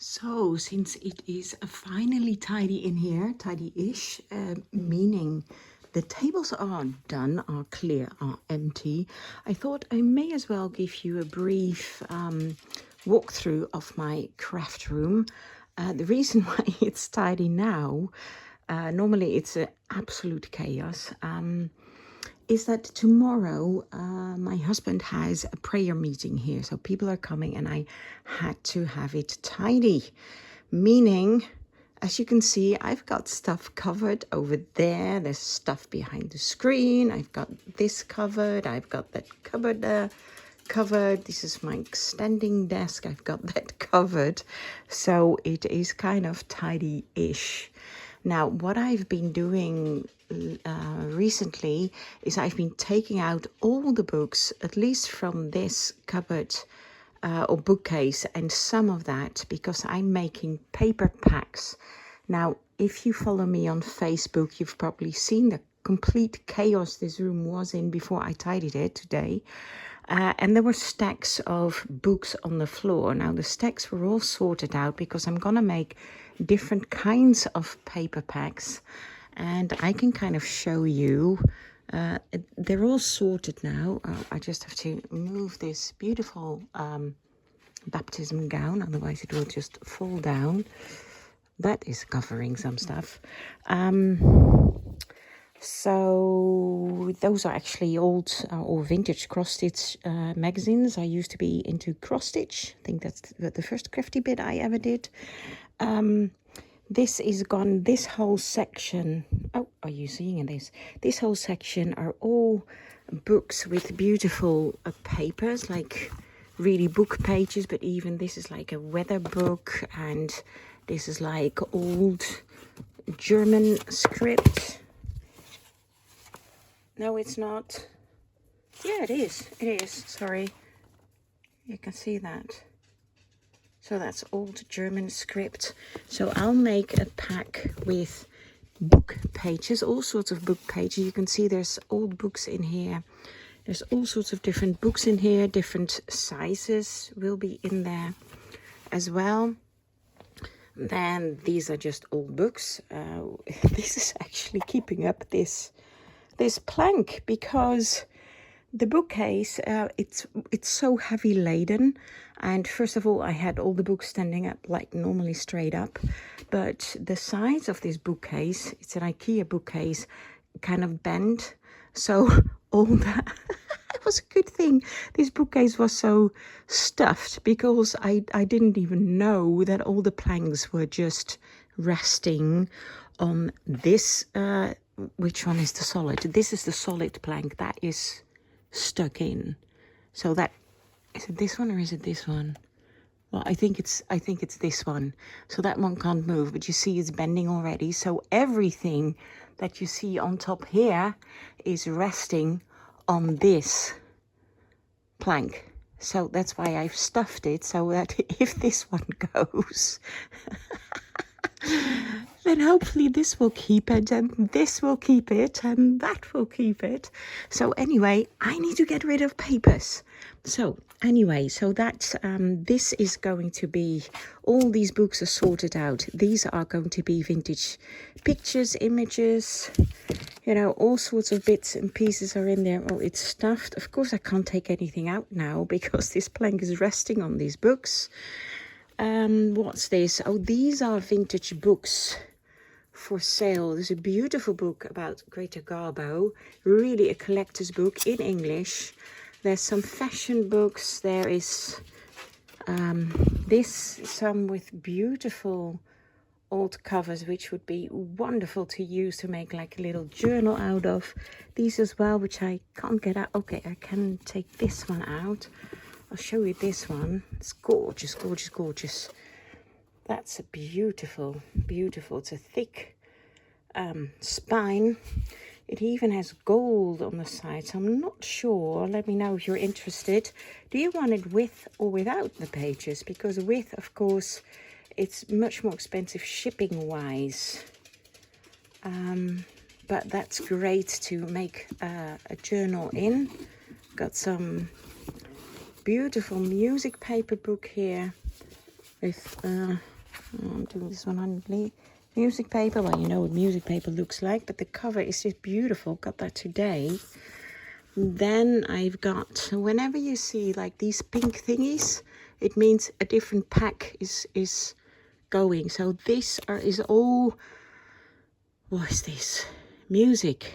So, since it is finally tidy in here, tidy-ish, meaning the tables are done, are clear, are empty, I thought I may as well give you a brief walkthrough of my craft room. The reason why it's tidy now, normally it's an absolute chaos. Is that tomorrow my husband has a prayer meeting here. So people are coming and I had to have it tidy. Meaning, as you can see, I've got stuff covered over there. There's stuff behind the screen. I've got this covered. I've got that cupboard covered. This is my extending desk. I've got that covered. So it is kind of tidy-ish. Now, what I've been doing recently is I've been taking out all the books, at least from this cupboard or bookcase, and some of that because I'm making paper packs. Now, if you follow me on Facebook, you've probably seen the complete chaos this room was in before I tidied it today. And there were stacks of books on the floor. Now, the stacks were all sorted out because I'm going to make different kinds of paper packs. And I can kind of show you. They're all sorted now. I just have to move this beautiful baptism gown. Otherwise, it will just fall down. That is covering some stuff. So those are actually old or vintage cross stitch magazines. I used to be into cross stitch. I think that's the first crafty bit I ever did. This is gone. This whole section. Oh, are you seeing this? This whole section are all books with beautiful papers, like really book pages. But even this is like a weather book, and this is like old German script. No, it's not. Yeah, it is. It is. Sorry. You can see that. So that's old German script. So I'll make a pack with book pages, all sorts of book pages. You can see there's old books in here. There's all sorts of different books in here. Different sizes will be in there as well. Then these are just old books. This is actually keeping up this plank because the bookcase, it's so heavy laden. And first of all, I had all the books standing up like normally straight up. But the sides of this bookcase, it's an IKEA bookcase, kind of bent. So all that, it was a good thing this bookcase was so stuffed because I didn't even know that all the planks were just resting on this. Which one is the solid? This is the solid plank that is stuck in. So that, is it this one or is it this one? Well, I think it's this one. So that one can't move, but you see it's bending already. So everything that you see on top here is resting on this plank. So that's why I've stuffed it, so that if this one goes, then hopefully this will keep it, and this will keep it, and that will keep it. So anyway, I need to get rid of papers. So anyway, so that's this is going to be, all these books are sorted out. These are going to be vintage pictures, images, you know, all sorts of bits and pieces are in there. Oh, it's stuffed. Of course, I can't take anything out now because this plank is resting on these books. What's this? Oh, these are vintage books for sale. There's a beautiful book about Greta Garbo, really a collector's book in English. There's some fashion books. There is some with beautiful old covers, which would be wonderful to use to make like a little journal out of. These as well, which I can't get out. Okay, I can take this one out. I'll show you this one. It's gorgeous, gorgeous, gorgeous. That's a beautiful, beautiful. It's a thick spine. It even has gold on the side, so I'm not sure. Let me know if you're interested. Do you want it with or without the pages? Because with, of course, it's much more expensive shipping-wise. But that's great to make a journal in. Got some beautiful music paper book here. with, I'm doing this one on music paper. Well, you know what music paper looks like, but the cover is just beautiful. Got that today. Then I've got, whenever you see like these pink thingies, it means a different pack is going. So this is all, what is this? Music.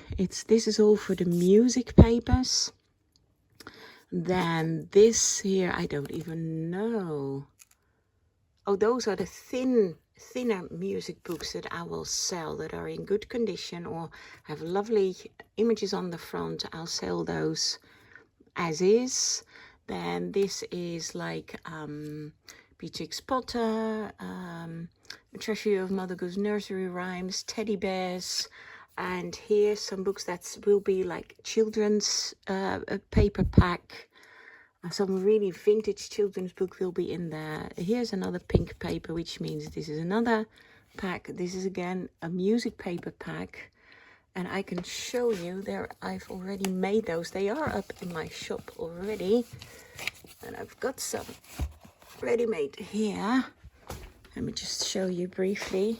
This is all for the music papers. Then this here, I don't even know. Oh, those are the thinner music books that I will sell, that are in good condition or have lovely images on the front. I'll sell those as is. Then this is like Beatrix Potter, Treasury of Mother Goose Nursery Rhymes, Teddy Bears, and here's some books that will be like children's paper pack. Some really vintage children's book will be in there. Here's another pink paper, which means this is another pack. This is again a music paper pack. And I can show you there, I've already made those. They are up in my shop already. And I've got some ready-made here. Let me just show you briefly.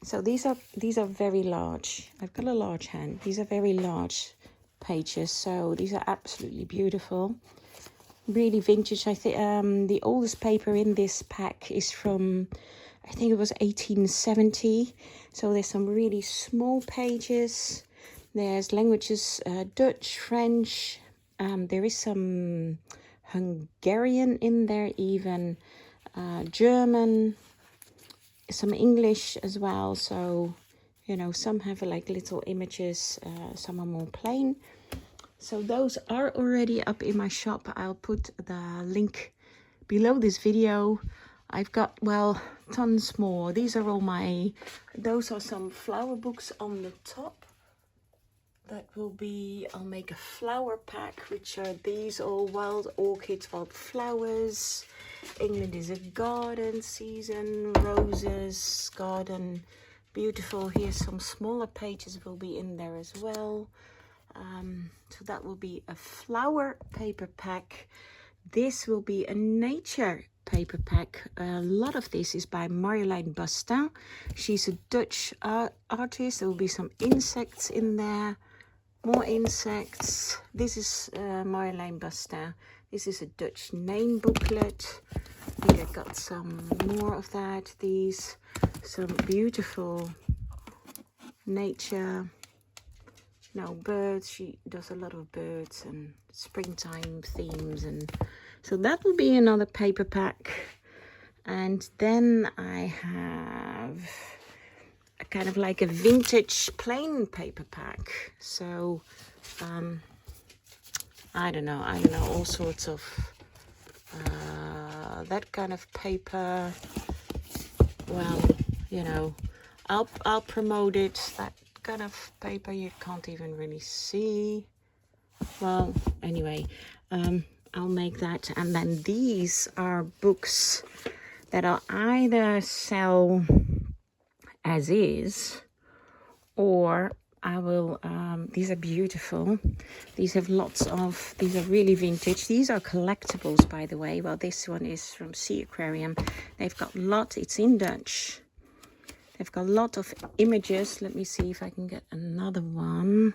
So these are very large. I've got a large hand. These are very large pages. So these are absolutely beautiful. Really vintage. I think the oldest paper in this pack is from, I think it was 1870. So there's some really small pages. There's languages, Dutch, French. There is some Hungarian in there even, German, some English as well. So, you know, some have like little images, some are more plain. So those are already up in my shop. I'll put the link below this video. I've got, well, tons more. These are all those are some flower books on the top. That will be, I'll make a flower pack, which are these all wild orchids, wild flowers. England is a garden season, roses, garden, beautiful. Here's some smaller pages will be in there as well. So that will be a flower paper pack. This will be a nature paper pack. A lot of this is by Marjolein Bastin. She's a Dutch artist. There will be some insects in there, more insects. This is Marjolein Bastin. This is a Dutch name booklet. I think I got some more of that. These, some beautiful nature. No, birds. She does a lot of birds and springtime themes, and so that will be another paper pack. And then I have a kind of like a vintage plain paper pack. So I don't know, all sorts of that kind of paper. Well, you know, I'll promote it. That kind of paper you can't even really see. Well, anyway, I'll make that. And then these are books that I'll either sell as is, or I will, these are beautiful. These have lots of, these are really vintage. These are collectibles, by the way. Well, this one is from Sea Aquarium. They've got lots, it's in Dutch. They've got a lot of images. Let me see if I can get another one.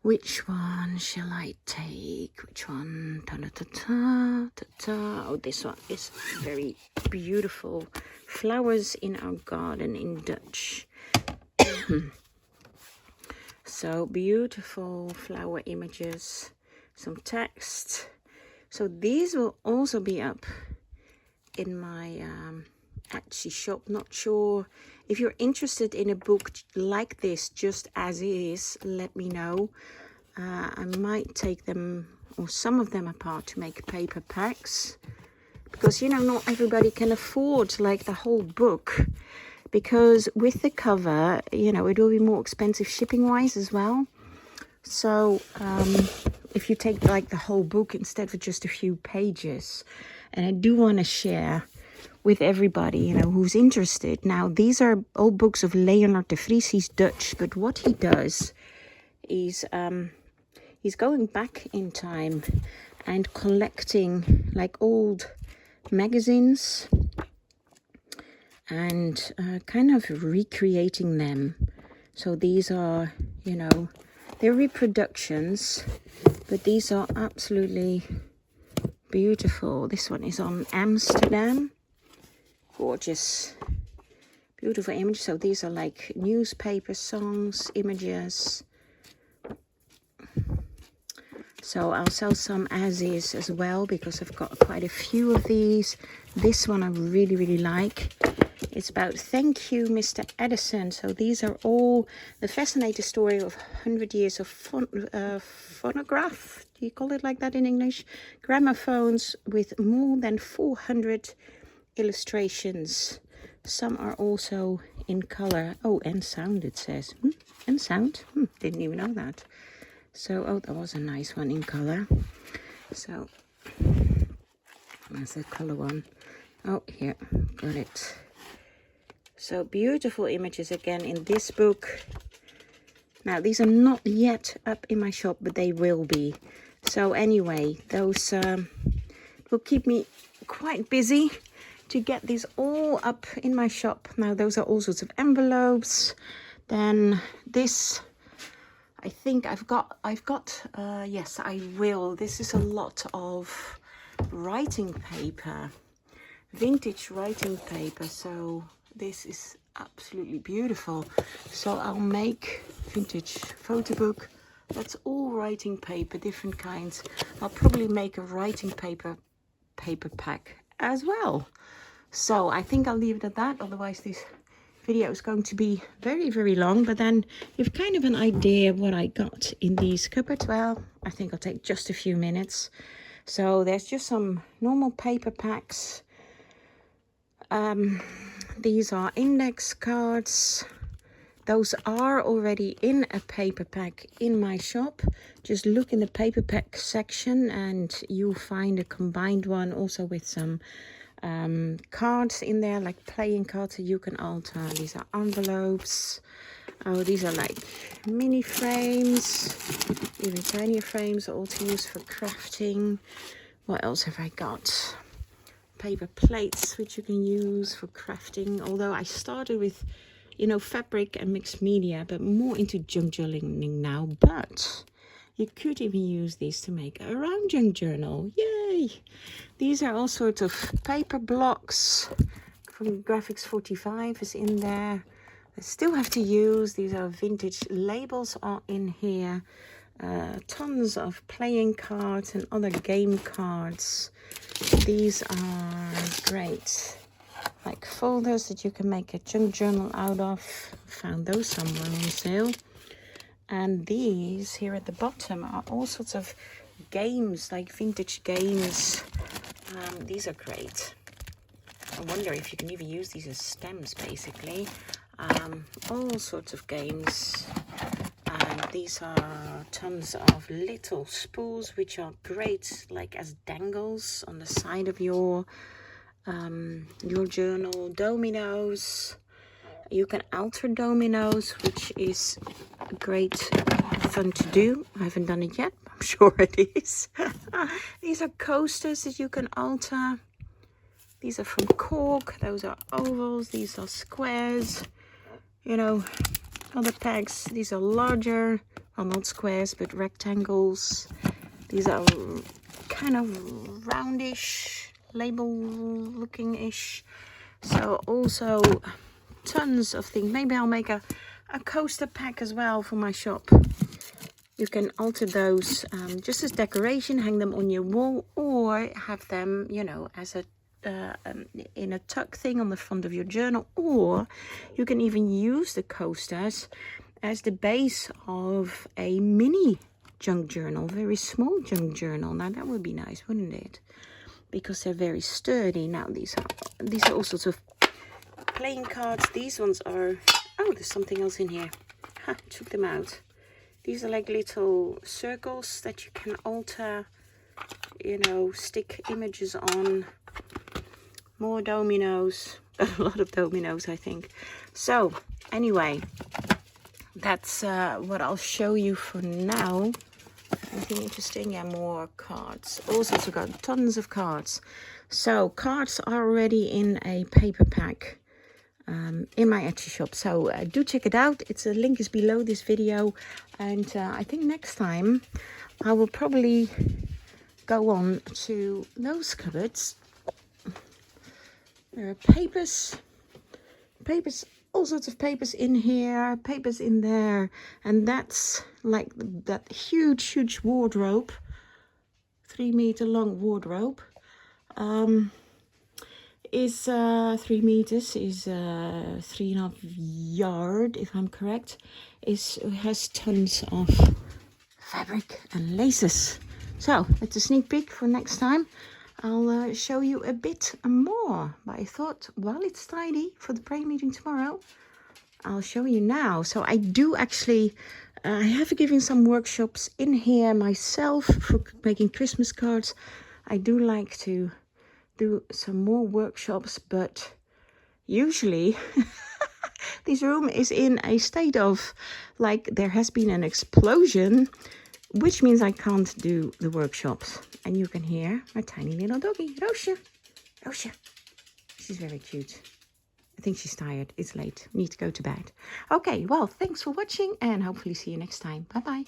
Which one shall I take? Which one? Ta-ta-ta-ta-ta. Oh, this one is very beautiful. Flowers in Our Garden in Dutch. So beautiful flower images, some text. So these will also be up in my Etsy shop. Not sure if you're interested in a book like this, just as is, let me know. I might take them or some of them apart to make paper packs, because, you know, not everybody can afford like the whole book, because with the cover, you know, it will be more expensive shipping wise as well. So if you take like the whole book instead of just a few pages, and I do want to share with everybody, you know, who's interested. Now, these are all books of Leonard de Vries. He's Dutch, but what he does is he's going back in time and collecting like old magazines and kind of recreating them. So these are, you know, they're reproductions, but these are absolutely beautiful. This one is on Amsterdam. Gorgeous, beautiful image. So these are like newspaper songs, images. So I'll sell some as is as well, because I've got quite a few of these. This one I really, really like. It's about thank you, Mr. Edison. So these are all the fascinating story of 100 years of phonograph. Do you call it like that in English? Gramophones with more than 400 illustrations. Some are also in color. Oh, and sound, it says. And sound. Didn't even know that. So, oh, that was a nice one in color. So, that's the color one. Oh, here, got it. So, beautiful images again in this book. Now, these are not yet up in my shop, but they will be. So, anyway, those will keep me quite busy to get these all up in my shop. Now, those are all sorts of envelopes. Then this... I think I've got, yes, I will. This is a lot of writing paper, vintage writing paper. So this is absolutely beautiful. So I'll make vintage photo book. That's all writing paper, different kinds. I'll probably make a writing paper pack as well. So I think I'll leave it at that. Otherwise this video is going to be very, very long, but then you've kind of an idea of what I got in these cupboards. Well, I think I'll take just a few minutes. So there's just some normal paper packs. These are index cards. Those are already in a paper pack in my shop. Just look in the paper pack section and you'll find a combined one also with some cards in there, like playing cards that you can alter. These are envelopes. Oh, these are like mini frames, even tinier frames, all to use for crafting. What else have I got? Paper plates, which you can use for crafting. Although I started with, you know, fabric and mixed media, but more into junk journaling now. But you could even use these to make a round junk journal. Yay! These are all sorts of paper blocks from Graphics 45 is in there. I still have to use. These are vintage labels are in here. Tons of playing cards and other game cards. These are great. Like folders that you can make a junk journal out of. Found those somewhere on sale. And these here at the bottom are all sorts of games, like vintage games. These are great. I wonder if you can even use these as stems, basically. All sorts of games. And these are tons of little spools, which are great, like as dangles on the side of your journal. Dominoes. You can alter dominoes, which is great fun to do. I haven't done it yet. I'm sure it is. These are coasters that you can alter. These are from cork. Those are ovals. These are squares. You know, other packs. These are larger. Well, not squares, but rectangles. These are kind of roundish, label looking-ish. So also tons of things. Maybe I'll make a coaster pack as well for my shop. You can alter those just as decoration, hang them on your wall, or have them, you know, as a in a tuck thing on the front of your journal. Or you can even use the coasters as the base of a mini junk journal, very small junk journal. Now that would be nice, wouldn't it? Because they're very sturdy. Now these are all sorts of playing cards. These ones are, oh, there's something else in here. Ha, took them out. These are like little circles that you can alter, you know, stick images on. More dominoes. A lot of dominoes, I think. So anyway, that's what I'll show you for now. Anything interesting? Yeah, more cards. Also got tons of cards. So cards are already in a paper pack in my Etsy shop. So do check it out. It's a link is below this video. And I think next time I will probably go on to those cupboards. There are papers, all sorts of papers in here, papers in there. And that's like that huge wardrobe, 3-meter long wardrobe. Is 3 meters, is 3.5 yard, if I'm correct. Has tons of fabric and laces. So that's a sneak peek for next time. I'll show you a bit more. But I thought, while it's tidy for the prayer meeting tomorrow, I'll show you now. So I do actually, I have given some workshops in here myself for making Christmas cards. I do like to do some more workshops, but usually this room is in a state of like there has been an explosion, which means I can't do the workshops. And you can hear my tiny little doggy, Roosje. Roosje. She's very cute. I think she's tired. It's late. Need to go to bed. Okay, well, thanks for watching and hopefully see you next time. Bye bye.